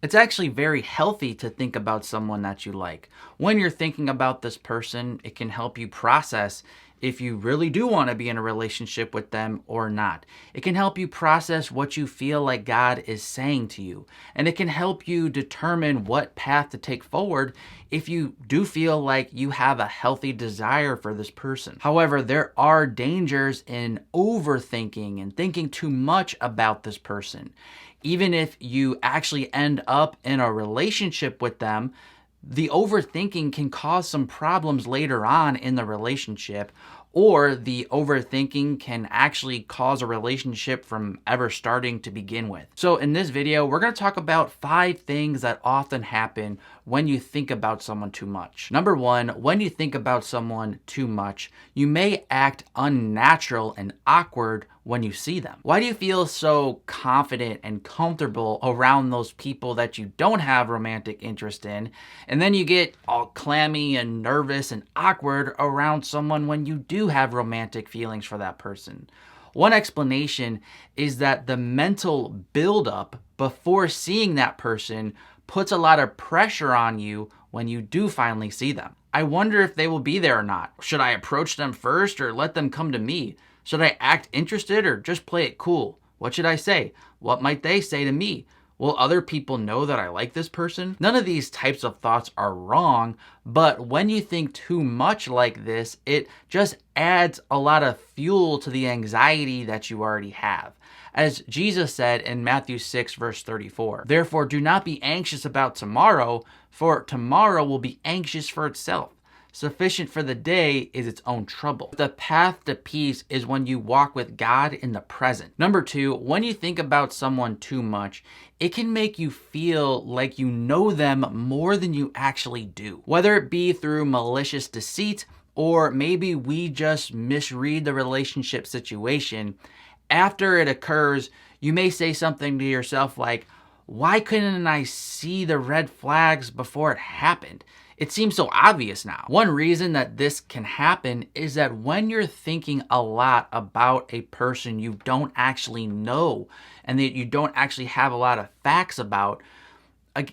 It's actually very healthy to think about someone that you like. When you're thinking about this person, it can help you process if you really do want to be in a relationship with them or not. It can help you process what you feel like God is saying to you. And it can help you determine what path to take forward if you do feel like you have a healthy desire for this person. However, there are dangers in overthinking and thinking too much about this person. Even if you actually end up in a relationship with them, the overthinking can cause some problems later on in the relationship, or the overthinking can actually cause a relationship from ever starting to begin with. So in this video, we're going to talk about 5 things that often happen when you think about someone too much. Number 1, when you think about someone too much, you may act unnatural and awkward when you see them. Why do you feel so confident and comfortable around those people that you don't have romantic interest in, and then you get all clammy and nervous and awkward around someone when you do have romantic feelings for that person? One explanation is that the mental buildup before seeing that person puts a lot of pressure on you when you do finally see them. I wonder if they will be there or not. Should I approach them first or let them come to me? Should I act interested or just play it cool? What should I say? What might they say to me? Will other people know that I like this person? None of these types of thoughts are wrong, but when you think too much like this, it just adds a lot of fuel to the anxiety that you already have. As Jesus said in Matthew 6, verse 34, "Therefore do not be anxious about tomorrow, for tomorrow will be anxious for itself. Sufficient for the day is its own trouble." The path to peace is when you walk with God in the present. Number 2, when you think about someone too much, it can make you feel like you know them more than you actually do. Whether it be through malicious deceit, or maybe we just misread the relationship situation, after it occurs, you may say something to yourself like, "Why couldn't I see the red flags before it happened? It seems so obvious now." One reason that this can happen is that when you're thinking a lot about a person you don't actually know and that you don't actually have a lot of facts about,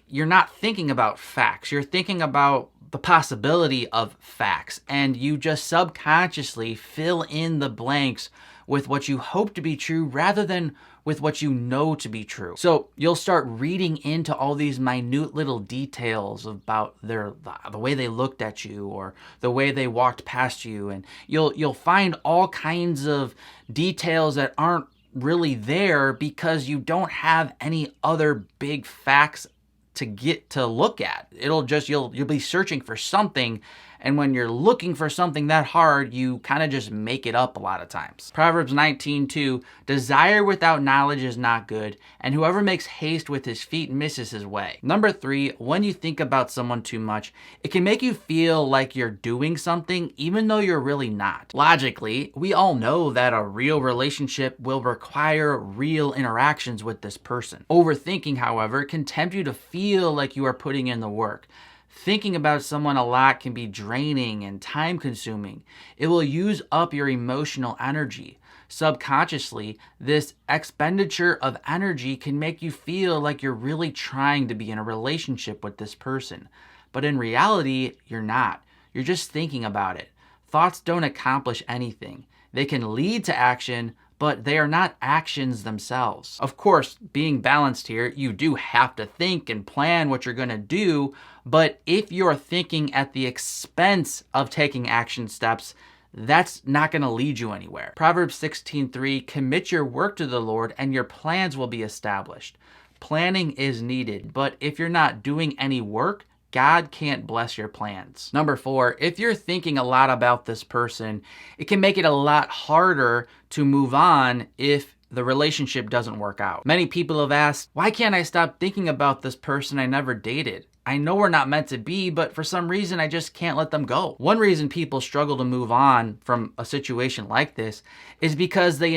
you're not thinking about facts. You're thinking about the possibility of facts, and you just subconsciously fill in the blanks with what you hope to be true rather than with what you know to be true. So you'll start reading into all these minute little details about the way they looked at you or the way they walked past you, and you'll find all kinds of details that aren't really there because you don't have any other big facts to get to look at. It'll just, you'll be searching for something, and when you're looking for something that hard, you kind of just make it up a lot of times. Proverbs 19:2, "Desire without knowledge is not good, and whoever makes haste with his feet misses his way." Number 3, when you think about someone too much, it can make you feel like you're doing something even though you're really not. Logically, we all know that a real relationship will require real interactions with this person. Overthinking, however, can tempt you to feel like you are putting in the work. Thinking about someone a lot can be draining and time-consuming. It will use up your emotional energy. Subconsciously, this expenditure of energy can make you feel like you're really trying to be in a relationship with this person. But in reality, you're not. You're just thinking about it. Thoughts don't accomplish anything. They can lead to action, but they are not actions themselves. Of course, being balanced here, you do have to think and plan what you're going to do, but if you're thinking at the expense of taking action steps, that's not going to lead you anywhere. Proverbs 16:3, "Commit your work to the Lord, and your plans will be established." Planning is needed, but if you're not doing any work, God can't bless your plans. Number 4, if you're thinking a lot about this person, it can make it a lot harder to move on if the relationship doesn't work out. Many people have asked, "Why can't I stop thinking about this person I never dated? I know we're not meant to be, but for some reason I just can't let them go." One reason people struggle to move on from a situation like this is because they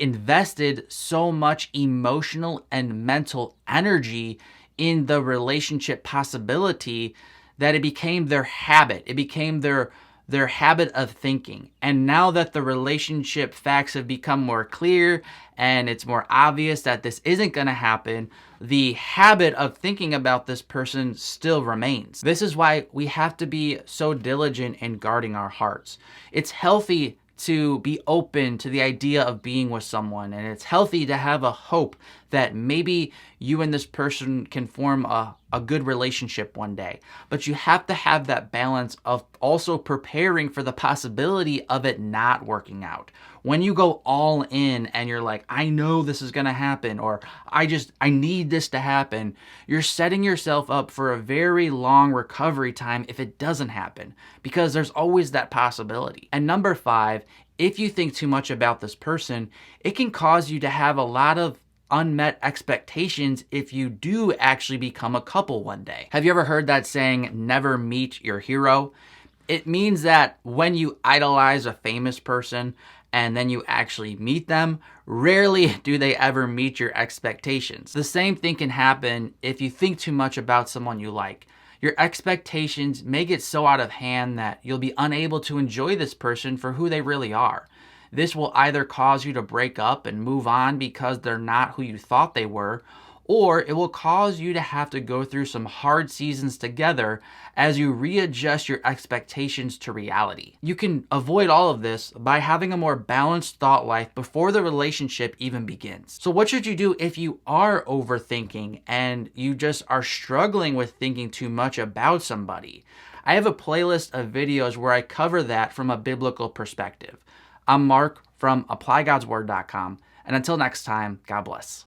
invested so much emotional and mental energy in the relationship possibility that it became their habit. It became their their habit of thinking. And now that the relationship facts have become more clear and it's more obvious that this isn't going to happen, the habit of thinking about this person still remains. This is why we have to be so diligent in guarding our hearts. It's healthy to be open to the idea of being with someone, and it's healthy to have a hope that maybe you and this person can form a good relationship one day. But you have to have that balance of also preparing for the possibility of it not working out. When you go all in and you're like, I know this is going to happen, or I need this to happen, you're setting yourself up for a very long recovery time if it doesn't happen, because there's always that possibility. And number 5, if you think too much about this person, it can cause you to have a lot of unmet expectations if you do actually become a couple one day. Have you ever heard that saying, never meet your hero? It means that when you idolize a famous person and then you actually meet them, rarely do they ever meet your expectations. The same thing can happen if you think too much about someone you like. Your expectations may get so out of hand that you'll be unable to enjoy this person for who they really are. This will either cause you to break up and move on because they're not who you thought they were, or it will cause you to have to go through some hard seasons together as you readjust your expectations to reality. You can avoid all of this by having a more balanced thought life before the relationship even begins. So what should you do if you are overthinking and you just are struggling with thinking too much about somebody? I have a playlist of videos where I cover that from a biblical perspective. I'm Mark from ApplyGodsWord.com, and until next time, God bless.